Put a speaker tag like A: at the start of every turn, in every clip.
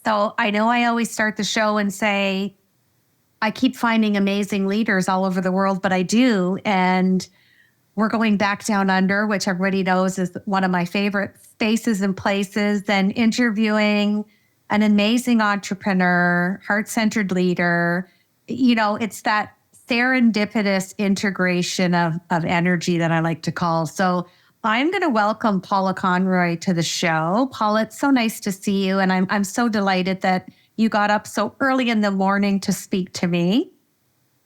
A: So I know I always start the show and say, I keep finding amazing leaders all over the world, but I do. And we're going back down under, which everybody knows is one of my favorite spaces and places, and interviewing an amazing entrepreneur, heart-centered leader. It's that serendipitous integration of energy that I like to call. So I'm going to welcome Paula Conroy to the show. Paula, it's so nice to see you. And I'm so delighted that you got up so early in the morning to speak to me.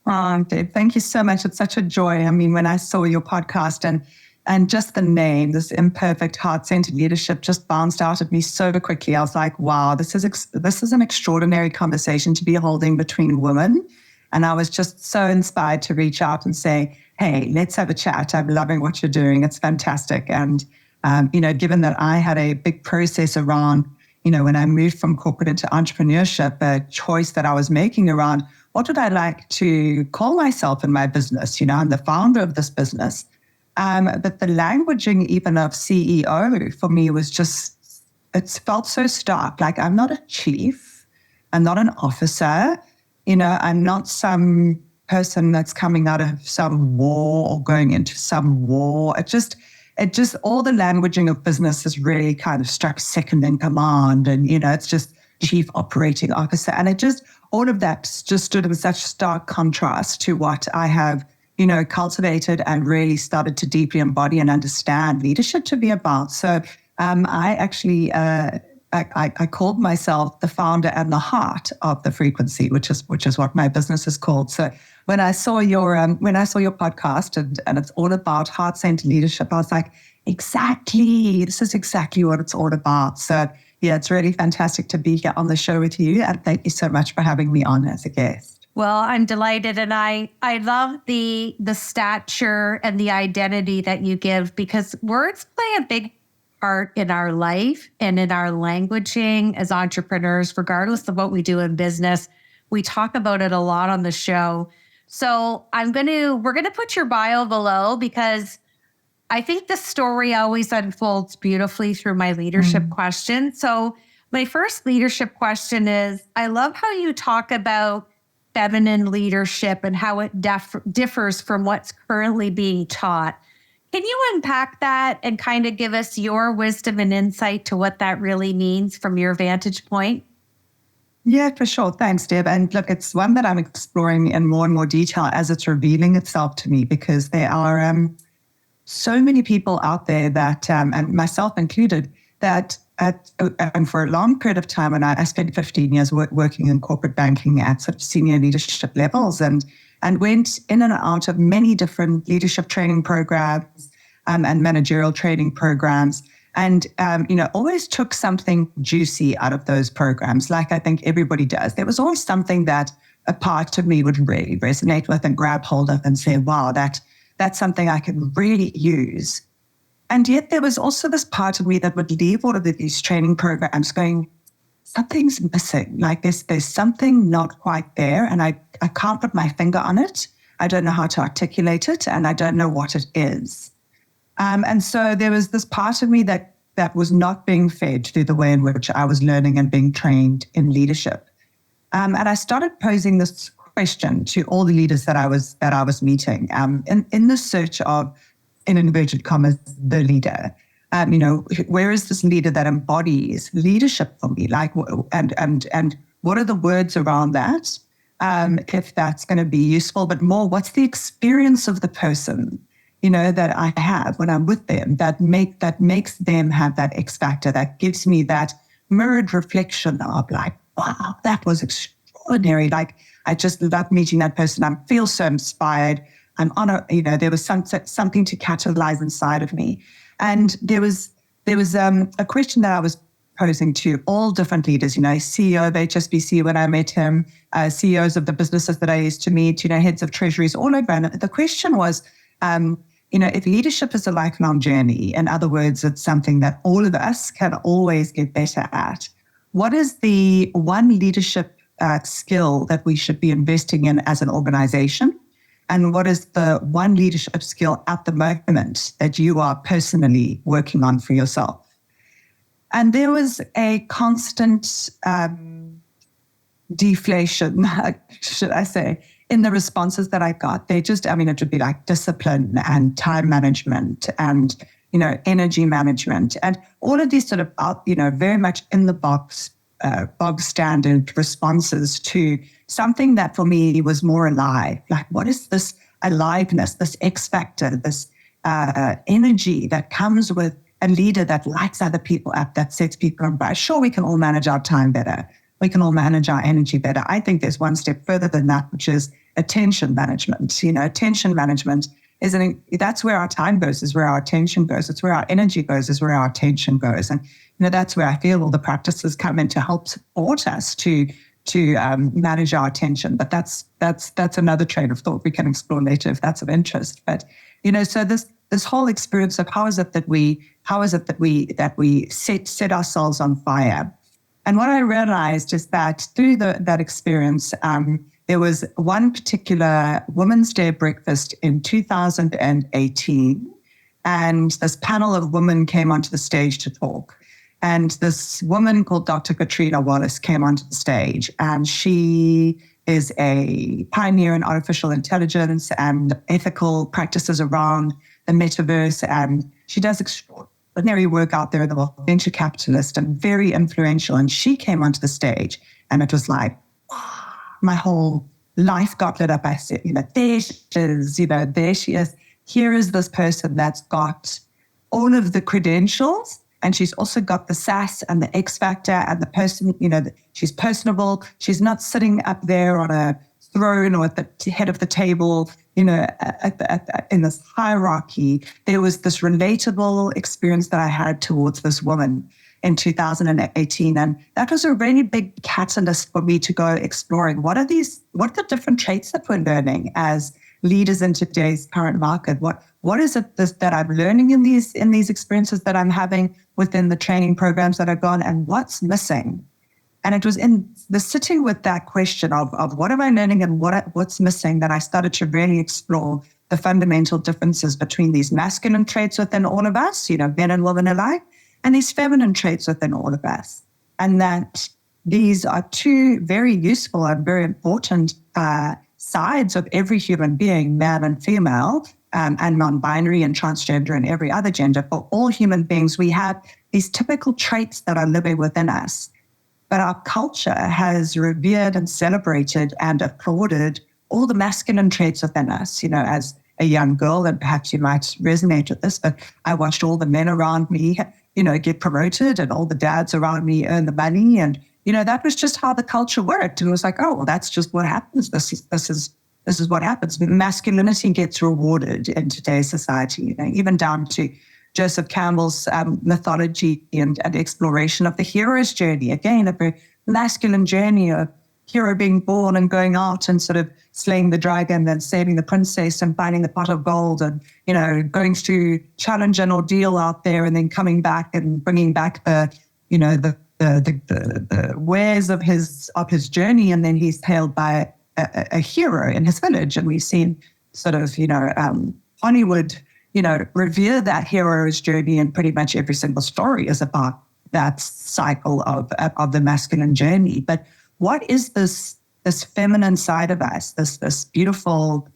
B: Oh, Deb, thank you so much. It's such a joy. I mean, when I saw your podcast and just the name, this Imperfect, heart-centered leadership, just bounced out at me so quickly. I was like, wow, this is an extraordinary conversation to be holding between women. And I was just so inspired to reach out and say, hey, let's have a chat. I'm loving what you're doing. It's fantastic. And, given that I had a big process around, when I moved from corporate into entrepreneurship, a choice that I was making around what would I like to call myself in my business? I'm the founder of this business. But the languaging even of CEO for me was just, it felt so stark. Like, I'm not a chief. I'm not an officer. I'm not some person that's coming out of some war or going into some war. It just all the languaging of business has really kind of struck second in command. And, it's just chief operating officer. And all of that just stood in such stark contrast to what I have, cultivated and really started to deeply embody and understand leadership to be about. So I actually, I called myself the founder and the heart of the frequency, which is what my business is called. So when I saw your podcast and it's all about heart-centered leadership, I was like, exactly, this is exactly what it's all about. So yeah, it's really fantastic to be here on the show with you. And thank you so much for having me on as a guest.
A: Well, I'm delighted. And I love the stature and the identity that you give, because words play a big part in our life and in our languaging as entrepreneurs, regardless of what we do in business. We talk about it a lot on the show. So we're going to put your bio below, because I think the story always unfolds beautifully through my leadership question. So my first leadership question is, I love how you talk about feminine leadership and how it differs from what's currently being taught. Can you unpack that and kind of give us your wisdom and insight to what that really means from your vantage point?
B: Yeah, for sure. Thanks, Deb. And look, it's one that I'm exploring in more and more detail as it's revealing itself to me, because there are so many people out there that, and myself included, that and for a long period of time, and I spent 15 years working in corporate banking at sort of senior leadership levels, and went in and out of many different leadership training programs and managerial training programs, and always took something juicy out of those programs, like I think everybody does. There was always something that a part of me would really resonate with and grab hold of and say, wow, that's something I can really use. And yet there was also this part of me that would leave all of these training programs going, something's missing. Like there's something not quite there, and I can't put my finger on it. I don't know how to articulate it, and I don't know what it is. And so there was this part of me that was not being fed through the way in which I was learning and being trained in leadership. And I started posing this question to all the leaders that I was meeting in the search of, in inverted commas, the leader. Where is this leader that embodies leadership for me? Like, and what are the words around that? If that's going to be useful, but more, what's the experience of the person, that I have when I'm with them that makes them have that X factor, that gives me that mirrored reflection of like, wow, that was extraordinary. Like, I just love meeting that person. I feel so inspired. I'm on there was something to catalyze inside of me. And there was a question that I was posing to all different leaders, CEO of HSBC when I met him, CEOs of the businesses that I used to meet, heads of treasuries all over. And the question was, if leadership is a lifelong journey, in other words, it's something that all of us can always get better at, what is the one leadership skill that we should be investing in as an organization? And what is the one leadership skill at the moment that you are personally working on for yourself? And there was a constant deflation, should I say, in the responses that I got. They just, it would be like discipline and time management and, energy management and all of these sort of, very much in the box, bog standard responses to something that for me was more alive. Like, what is this aliveness, this X factor, this energy that comes with a leader that lights other people up, that sets people on fire? Sure, we can all manage our time better. We can all manage our energy better. I think there's one step further than that, which is attention management. Attention management that's where our time goes, is where our attention goes. It's where our energy goes, is where our attention goes. And, that's where I feel all the practices come in to help support us to manage our attention. But that's another train of thought we can explore later if that's of interest. But, so this whole experience of how is it that we set ourselves on fire. And what I realized is that through that experience, there was one particular Women's Day breakfast in 2018, and this panel of women came onto the stage to talk. And this woman called Dr. Katrina Wallace came onto the stage, and she is a pioneer in artificial intelligence and ethical practices around the metaverse, and she does extraordinary work out there in the world, venture capitalist and very influential. And she came onto the stage, and it was like, my whole life got lit up. I said, there she is, there she is. Here is this person that's got all of the credentials, and she's also got the sass and the X factor and the person, she's personable. She's not sitting up there on a throne or at the head of the table, in this hierarchy. There was this relatable experience that I had towards this woman in 2018. And that was a really big catalyst for me to go exploring what are the different traits that we're learning as leaders in today's current market? What is it that I'm learning in these experiences that I'm having within the training programs that I've gone, and what's missing? And it was in the sitting with that question of what am I learning and what's missing that I started to really explore the fundamental differences between these masculine traits within all of us, men and women alike, and these feminine traits within all of us. And that these are two very useful and very important sides of every human being, man and female, and non-binary and transgender and every other gender. For all human beings, we have these typical traits that are living within us. But our culture has revered and celebrated and applauded all the masculine traits within us. As a young girl, and perhaps you might resonate with this, but I watched all the men around me, get promoted, and all the dads around me earn the money. And, that was just how the culture worked. And it was like, oh, well, that's just what happens. This is what happens. Masculinity gets rewarded in today's society, even down to Joseph Campbell's mythology and exploration of the hero's journey. Again, a very masculine journey of hero being born and going out and sort of slaying the dragon and saving the princess and finding the pot of gold and, going to challenge an ordeal out there and then coming back and bringing back the wares of his journey. And then he's hailed by a hero in his village. And we've seen sort of, Hollywood, revere that hero's journey, and pretty much every single story is about that cycle of the masculine journey. But what is this feminine side of us, this beautiful,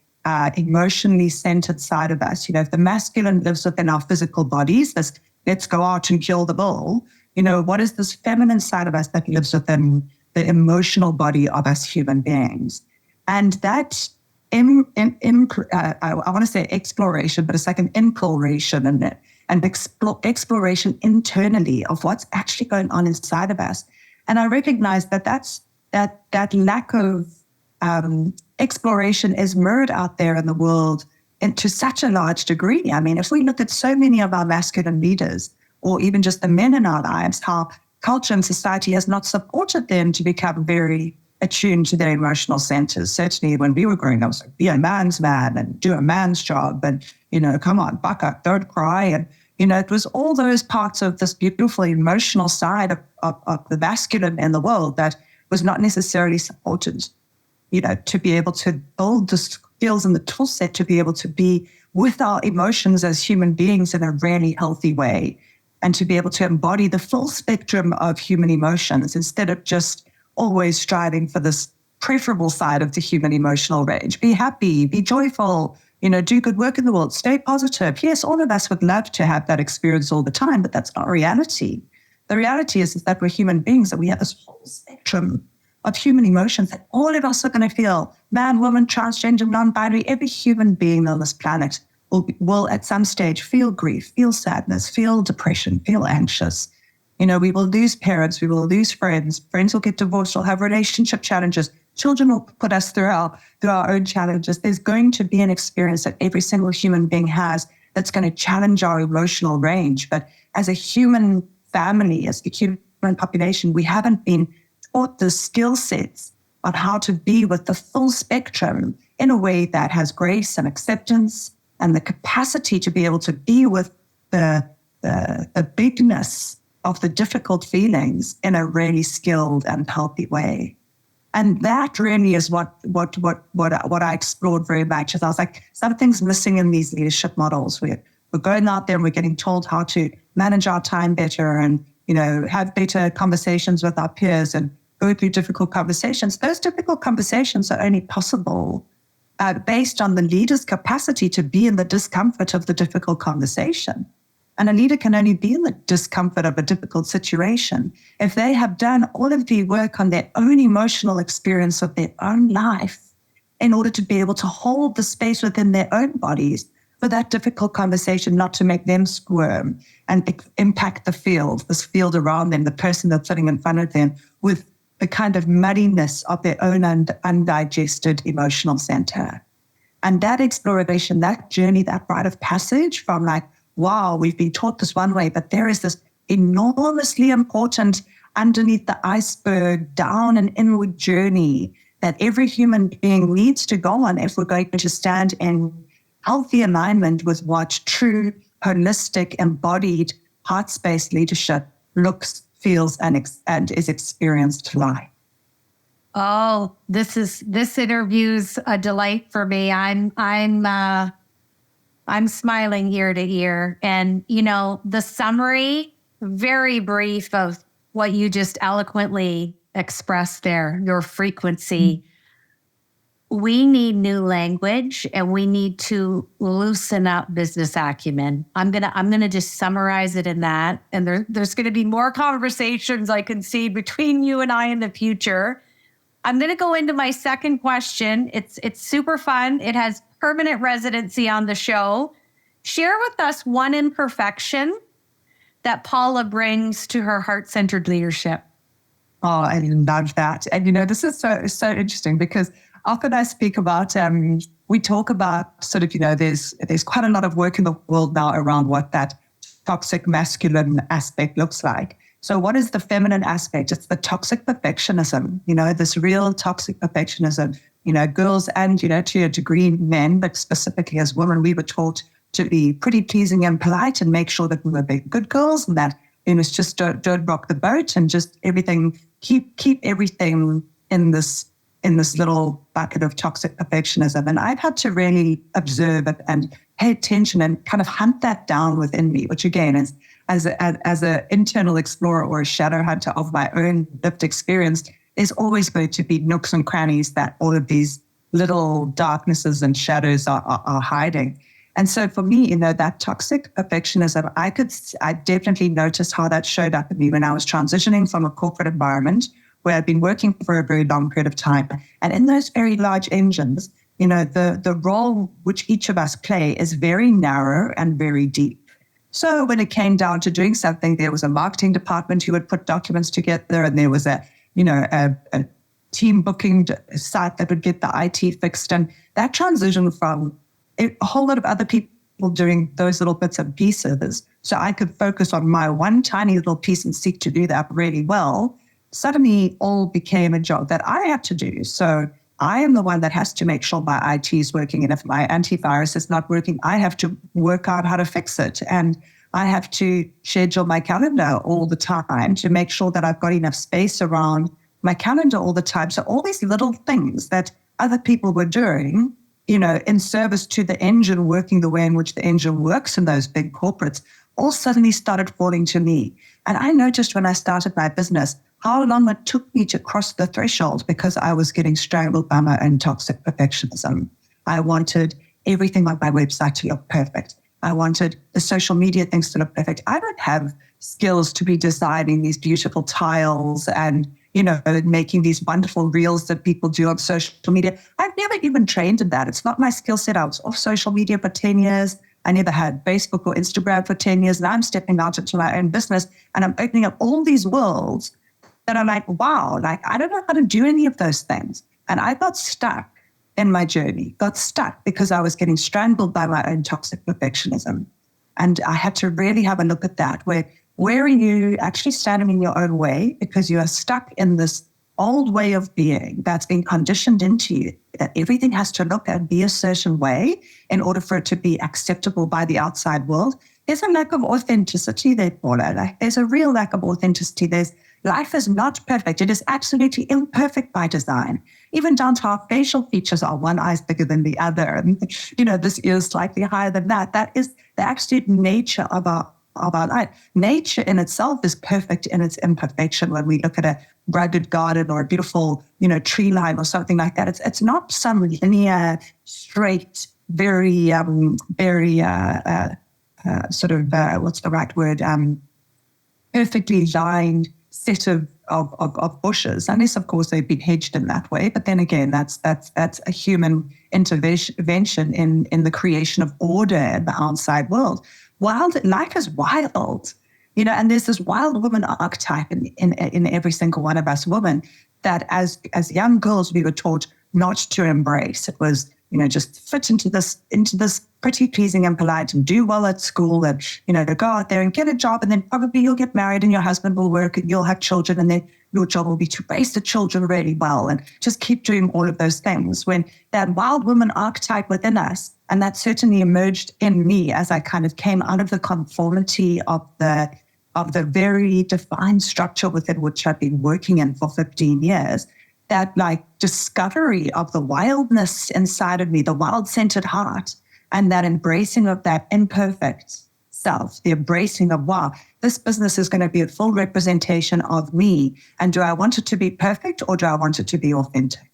B: emotionally centered side of us? If the masculine lives within our physical bodies, this let's go out and kill the bull, what is this feminine side of us that lives within the emotional body of us human beings? And that I want to say exploration, but it's like an imploration and exploration internally of what's actually going on inside of us. And I recognize that lack of exploration is mirrored out there in the world and to such a large degree. I mean, if we look at so many of our masculine leaders, or even just the men in our lives, how culture and society has not supported them to become very attuned to their emotional centers. Certainly when we were growing up, it was like, be a man's man and do a man's job and, come on, buck up, don't cry. And, it was all those parts of this beautiful emotional side of the masculine in the world that was not necessarily supported, to be able to build the skills and the tool set to be able to be with our emotions as human beings in a really healthy way. and to be able to embody the full spectrum of human emotions instead of just always striving for this preferable side of the human emotional range. Be happy, be joyful, do good work in the world, stay positive. Yes, all of us would love to have that experience all the time, but that's not reality. The reality is that we're human beings, and we have this whole spectrum of human emotions that all of us are going to feel. Man, woman, transgender, non-binary, every human being on this planet will at some stage feel grief, feel sadness, feel depression, feel anxious. We will lose parents, we will lose friends will get divorced, we'll have relationship challenges. Children will put us through our own challenges. There's going to be an experience that every single human being has that's going to challenge our emotional range. But as a human family, as a human population, we haven't been taught the skill sets on how to be with the full spectrum in a way that has grace and acceptance and the capacity to be able to be with the bigness of the difficult feelings in a really skilled and healthy way. And that really is what I explored very much. As I was like, something's missing in these leadership models. We're going out there and we're getting told how to manage our time better and, have better conversations with our peers and go through difficult conversations. Those difficult conversations are only possible based on the leader's capacity to be in the discomfort of the difficult conversation. And a leader can only be in the discomfort of a difficult situation if they have done all of the work on their own emotional experience of their own life in order to be able to hold the space within their own bodies for that difficult conversation not to make them squirm and impact this field around them, the person that's sitting in front of them, with the kind of muddiness of their own undigested emotional center. And that exploration, that journey, that rite of passage from like, wow, we've been taught this one way, but there is this enormously important underneath the iceberg, down and inward journey that every human being needs to go on if we're going to stand in healthy alignment with what true, holistic, embodied, heart-space leadership looks, feels, and is experienced like.
A: Oh, this interview's a delight for me. I'm smiling ear to ear. And, the summary, very brief of what you just eloquently expressed there, your frequency. We need new language and we need to loosen up business acumen. I'm gonna just summarize it in that. And there's gonna be more conversations I can see between you and I in the future. I'm gonna go into my second question. It's super fun. It has permanent residency on the show. Share with us one imperfection that Paula brings to her heart-centered leadership.
B: Oh, I love that. And this is so interesting because often I speak about, we talk about sort of, there's quite a lot of work in the world now around what that toxic masculine aspect looks like. So what is the feminine aspect? It's the toxic perfectionism, this real toxic perfectionism. Girls and, to a degree, men, but specifically as women, we were taught to be pretty pleasing and polite and make sure that we were being good girls and that, it's just don't rock the boat and just everything, keep everything in this little bucket of toxic perfectionism. And I've had to really observe it and pay attention and kind of hunt that down within me, which again is, as an internal explorer or a shadow hunter of my own lived experience, there's always going to be nooks and crannies that all of these little darknesses and shadows are hiding. And so for me, that toxic perfectionism, I definitely noticed how that showed up in me when I was transitioning from a corporate environment where I'd been working for a very long period of time. And in those very large engines, the role which each of us play is very narrow and very deep. So when it came down to doing something, there was a marketing department who would put documents together, and there was a team booking site that would get the IT fixed. And that transition from a whole lot of other people doing those little bits and pieces, so I could focus on my one tiny little piece and seek to do that really well, suddenly all became a job that I had to do. So I am the one that has to make sure my IT is working. And if my antivirus is not working, I have to work out how to fix it. And I have to schedule my calendar all the time to make sure that I've got enough space around my calendar all the time. So all these little things that other people were doing, in service to the engine working the way in which the engine works in those big corporates, all suddenly started falling to me. And I noticed when I started my business how long it took me to cross the threshold because I was getting strangled by my own toxic perfectionism. I wanted everything on my website to look perfect. I wanted the social media things to look perfect. I don't have skills to be designing these beautiful tiles and, making these wonderful reels that people do on social media. I've never even trained in that. It's not my skill set. I was off social media for 10 years. I never had Facebook or Instagram for 10 years. And I'm stepping out into my own business and I'm opening up all these worlds that are like, wow, like I don't know how to do any of those things. And I got stuck in my journey, got stuck because I was getting strangled by my own toxic perfectionism. And I had to really have a look at that. Where are you actually standing in your own way because you are stuck in this old way of being that's been conditioned into you, that everything has to look and be a certain way in order for it to be acceptable by the outside world. There's a lack of authenticity there, Paula. Like, there's a real lack of authenticity. Life is not perfect. It is absolutely imperfect by design. Even down to our facial features are one eye's bigger than the other. And, this ear is slightly higher than that. That is the absolute nature of our life. Nature in itself is perfect in its imperfection. When we look at a rugged garden or a beautiful, tree line or something like that, it's not some linear, straight, very sort of, what's the right word? Perfectly lined set of bushes, unless of course they've been hedged in that way. But then again, that's a human intervention in the creation of order in the outside world. Life is wild, and there's this wild woman archetype in every single one of us women that as young girls we were taught not to embrace. It was, just fit into this pretty pleasing and polite and do well at school and, to go out there and get a job, and then probably you'll get married and your husband will work and you'll have children, and then your job will be to raise the children really well and just keep doing all of those things. When that wild woman archetype within us, and that certainly emerged in me as I kind of came out of the conformity of the very defined structure within which I've been working in for 15 years, that like discovery of the wildness inside of me, the wild-centered heart, and that embracing of that imperfect self, the embracing of, wow, this business is going to be a full representation of me. And do I want it to be perfect or do I want it to be authentic?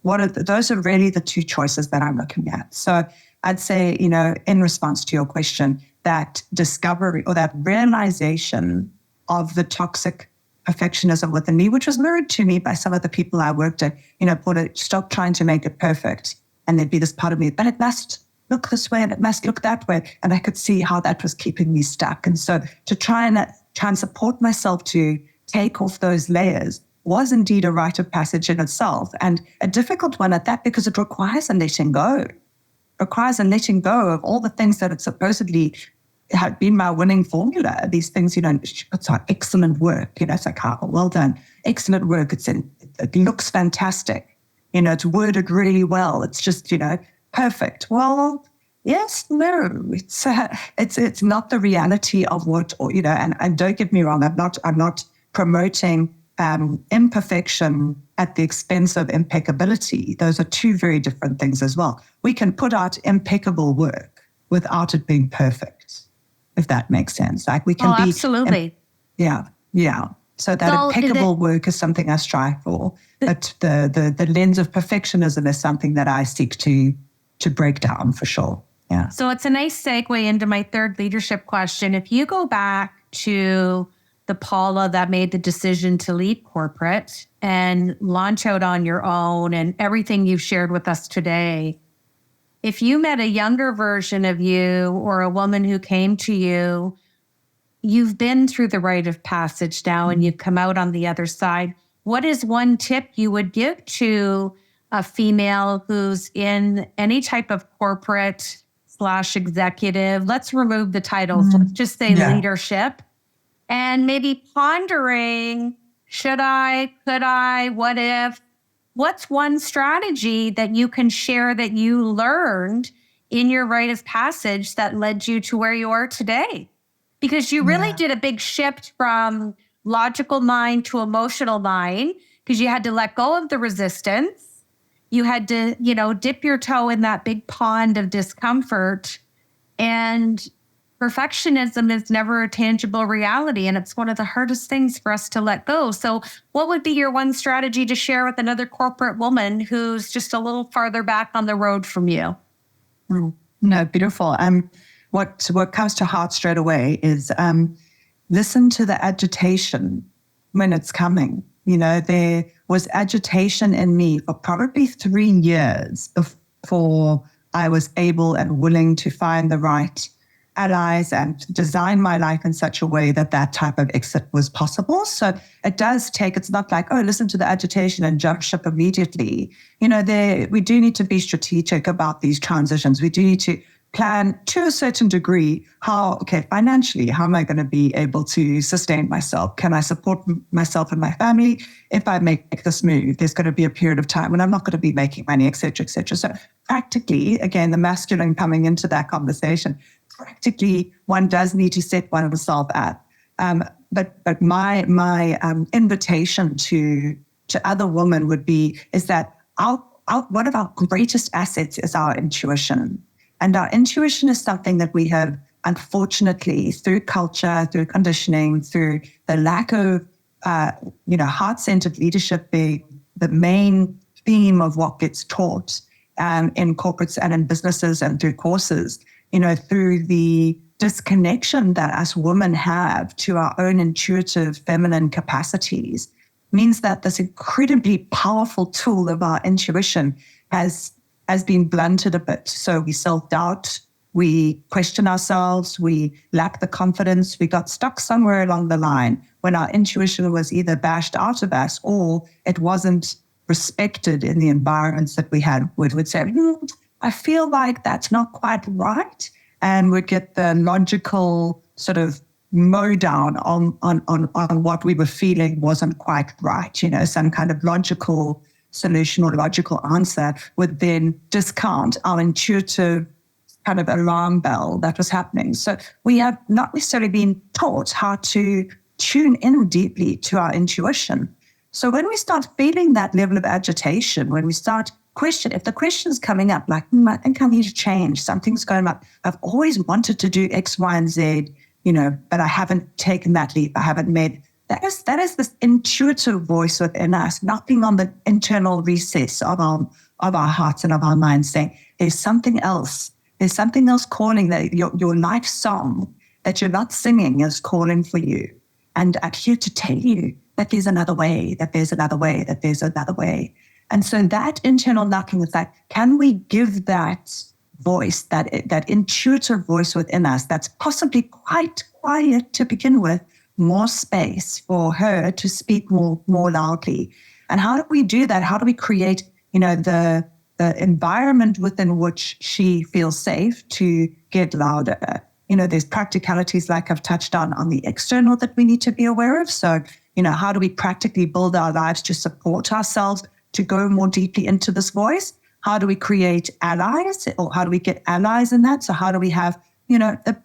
B: Those are really the two choices that I'm looking at. So I'd say, in response to your question, that discovery or that realization of the toxic perfectionism within me, which was mirrored to me by some of the people I worked at, Paula, stop trying to make it perfect. And there'd be this part of me, but it must look this way and it must look that way. And I could see how that was keeping me stuck. And so to try and support myself to take off those layers was indeed a rite of passage in itself, and a difficult one at that, because it requires a letting go. It requires a letting go of all the things that it supposedly had been my winning formula. These things, she puts out excellent work. It's like, oh, well done, excellent work. It looks fantastic. It's worded really well. It's just, perfect. Well, yes, no, it's not the reality of what, and don't get me wrong, I'm not promoting imperfection at the expense of impeccability. Those are two very different things as well. We can put out impeccable work without it being perfect, if that makes sense. Like we can be
A: absolutely.
B: Yeah. So that impeccable work is something I strive for, but the lens of perfectionism is something that I seek to break down for sure. Yeah.
A: So it's a nice segue into my third leadership question. If you go back to the Paula that made the decision to leave corporate and launch out on your own and everything you've shared with us today, if you met a younger version of you or a woman who came to you, you've been through the rite of passage now and you've come out on the other side. What is one tip you would give to a female who's in any type of corporate / executive? Let's remove the titles. Let's just say leadership. And maybe pondering, should I, could I, what if? What's one strategy that you can share that you learned in your rite of passage that led you to where you are today? Because you really did a big shift from logical mind to emotional mind, because you had to let go of the resistance. You had to, dip your toe in that big pond of discomfort and perfectionism is never a tangible reality, and it's one of the hardest things for us to let go. So what would be your one strategy to share with another corporate woman who's just a little farther back on the road from you?
B: No, beautiful. What comes to heart straight away is listen to the agitation when it's coming. There was agitation in me for probably 3 years before I was able and willing to find the right allies and design my life in such a way that that type of exit was possible. So it does take, it's not like, oh, listen to the agitation and jump ship immediately. We do need to be strategic about these transitions. We do need to plan to a certain degree financially, how am I going to be able to sustain myself? Can I support myself and my family? If I make this move, there's going to be a period of time when I'm not going to be making money, et cetera, et cetera. So practically, again, the masculine coming into that conversation, practically one does need to set oneself up. But my invitation to other women is that one of our greatest assets is our intuition. And our intuition is something that we have, unfortunately, through culture, through conditioning, through the lack of, heart-centered leadership being the main theme of what gets taught in corporates and in businesses and through courses, through the disconnection that us women have to our own intuitive feminine capacities, means that this incredibly powerful tool of our intuition has been blunted a bit. So we self-doubt, we question ourselves, we lack the confidence, we got stuck somewhere along the line when our intuition was either bashed out of us or it wasn't respected in the environments that we had. We'd say, I feel like that's not quite right. And we'd get the logical sort of mow down on what we were feeling wasn't quite right. Some kind of logical solution or logical answer would then discount our intuitive kind of alarm bell that was happening. So we have not necessarily been taught how to tune in deeply to our intuition. So when we start feeling that level of agitation, when we start if the question's coming up, like, I think I need to change, something's going up. I've always wanted to do X, Y, and Z, but I haven't taken that leap. I haven't made. That is this intuitive voice within us, knocking on the internal recess of our hearts and of our minds, saying, there's something else. There's something else calling, that your life song that you're not singing is calling for you. And I'm here to tell you that there's another way, that there's another way, that there's another way. And so that internal knocking is like, can we give that voice, that intuitive voice within us that's possibly quite quiet to begin with, more space for her to speak more loudly? And how do we do that? How do we create, the environment within which she feels safe to get louder? There's practicalities like I've touched on the external that we need to be aware of. So, how do we practically build our lives to support ourselves to go more deeply into this voice? How do we create allies, or how do we get allies in that? So how do we have,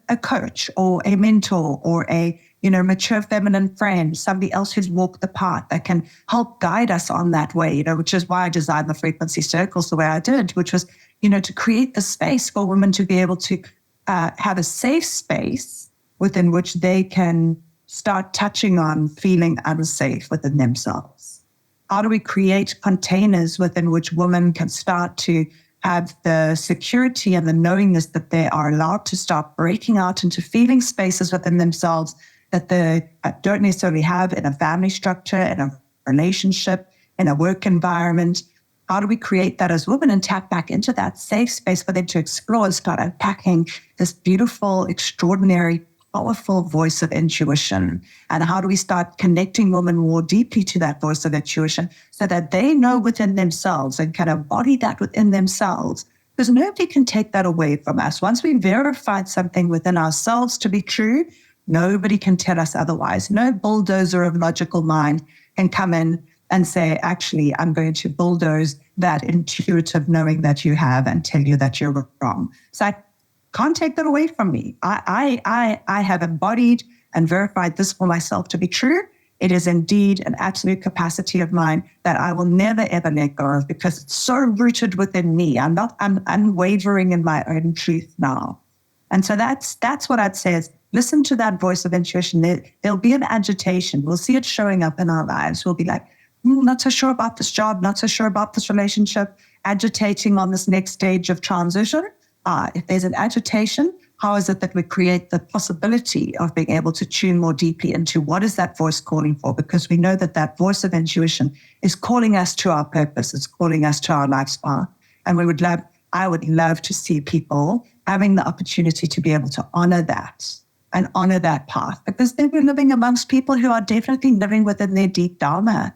B: a coach or a mentor or a, mature feminine friend, somebody else who's walked the path that can help guide us on that way, which is why I designed the frequency circles the way I did, which was, to create the space for women to be able to have a safe space within which they can start touching on feeling unsafe within themselves. How do we create containers within which women can start to have the security and the knowingness that they are allowed to start breaking out into feeling spaces within themselves that they don't necessarily have in a family structure, in a relationship, in a work environment? How do we create that as women and tap back into that safe space for them to explore and start unpacking this beautiful, extraordinary, powerful voice of intuition? And how do we start connecting women more deeply to that voice of intuition so that they know within themselves and can embody that within themselves? Because nobody can take that away from us. Once we verified something within ourselves to be true, nobody can tell us otherwise. No bulldozer of logical mind can come in and say, actually, I'm going to bulldoze that intuitive knowing that you have and tell you that you're wrong. So I can't take that away from me. I have embodied and verified this for myself to be true. It is indeed an absolute capacity of mine that I will never, ever let go of because it's so rooted within me. I'm unwavering in my own truth now. And so that's what I'd say is listen to that voice of intuition. There'll be an agitation. We'll see it showing up in our lives. We'll be like, not so sure about this job, not so sure about this relationship, agitating on this next stage of transition. If there's an agitation, how is it that we create the possibility of being able to tune more deeply into what is that voice calling for? Because we know that that voice of intuition is calling us to our purpose. It's calling us to our life's path. And I would love to see people having the opportunity to be able to honor that and honor that path, because they were living amongst people who are definitely living within their deep dharma.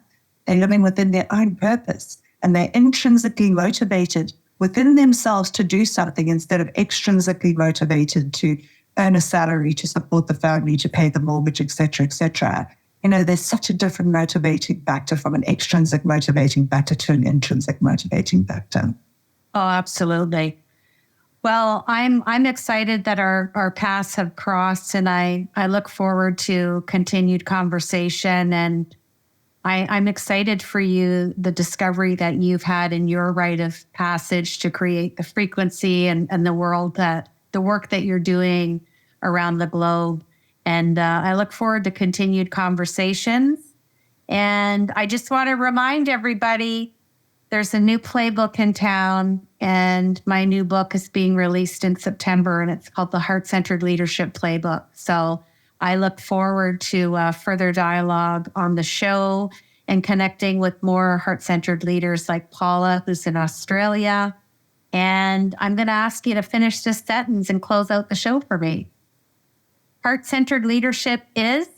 B: They're living within their own purpose, and they're intrinsically motivated within themselves to do something instead of extrinsically motivated to earn a salary, to support the family, to pay the mortgage, et cetera, et cetera. There's such a different motivating factor from an extrinsic motivating factor to an intrinsic motivating factor.
A: Oh, absolutely. Well, I'm excited that our paths have crossed, and I look forward to continued conversation. And I'm excited for you, the discovery that you've had in your rite of passage to create the frequency and the work that you're doing around the globe. And I look forward to continued conversations. And I just want to remind everybody, there's a new playbook in town, and my new book is being released in September, and it's called the Heart-Centered Leadership Playbook. So I look forward to further dialogue on the show and connecting with more heart-centered leaders like Paula, who's in Australia. And I'm going to ask you to finish this sentence and close out the show for me. Heart-centered leadership is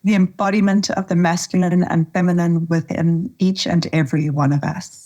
B: the embodiment of the masculine and feminine within each and every one of us.